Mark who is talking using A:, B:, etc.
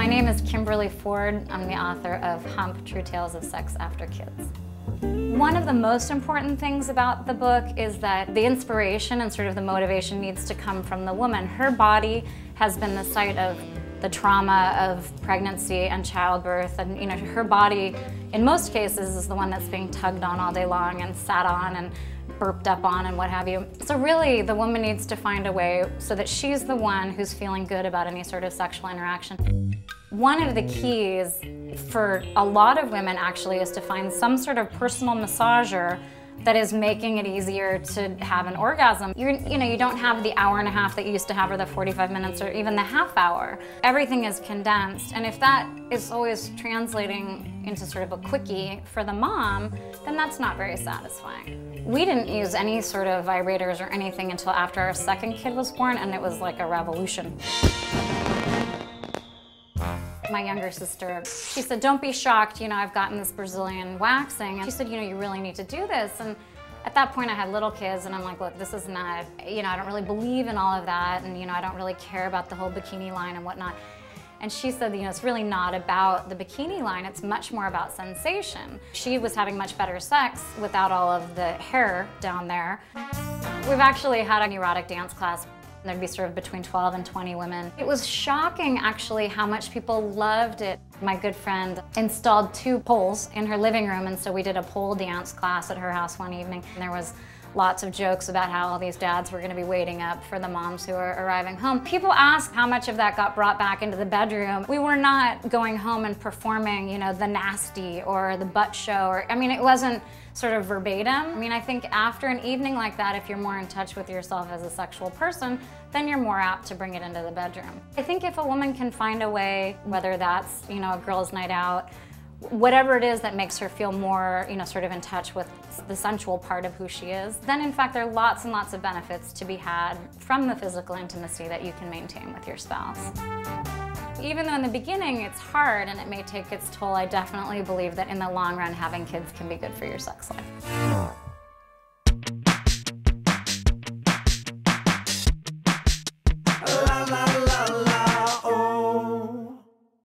A: name is Kimberly Ford. I'm the author of Hump, True Tales of Sex After Kids. One of the most important things about the book is that the inspiration and sort of the motivation needs to come from the woman. Her body has been the site of the trauma of pregnancy and childbirth, and her body in most cases is the one that's being tugged on all day long and sat on and burped up on and what have you. So really the woman needs to find a way so that she's the one who's feeling good about any sort of sexual interaction. One of the keys for a lot of women actually is to find some sort of personal massager that is making it easier to have an orgasm. You don't have the hour and a half that you used to have, or the 45 minutes, or even the half hour. Everything is condensed, and if that is always translating into sort of a quickie for the mom, then that's not very satisfying. We didn't use any sort of vibrators or anything until after our second kid was born, and it was like a revolution. My younger sister, she said, don't be shocked, I've gotten this Brazilian waxing. And she said, you really need to do this. And at that point I had little kids and I'm like, look, this is not, I don't really believe in all of that, and I don't really care about the whole bikini line and whatnot. And she said, it's really not about the bikini line, it's much more about sensation. She was having much better sex without all of the hair down there. We've actually had a neurotic dance class. There'd be sort of between 12 and 20 women. It was shocking, actually, how much people loved it. My good friend installed 2 poles in her living room, and so we did a pole dance class at her house one evening. And there was lots of jokes about how all these dads were going to be waiting up for the moms who were arriving home. People asked how much of that got brought back into the bedroom. We were not going home and performing, the nasty or the butt show, it wasn't sort of verbatim. I think after an evening like that, if you're more in touch with yourself as a sexual person, then you're more apt to bring it into the bedroom. I think if a woman can find a way, whether that's, a girls' night out, whatever it is that makes her feel more, sort of in touch with the sensual part of who she is, then in fact there are lots and lots of benefits to be had from the physical intimacy that you can maintain with your spouse. Even though in the beginning it's hard and it may take its toll, I definitely believe that in the long run having kids can be good for your sex life.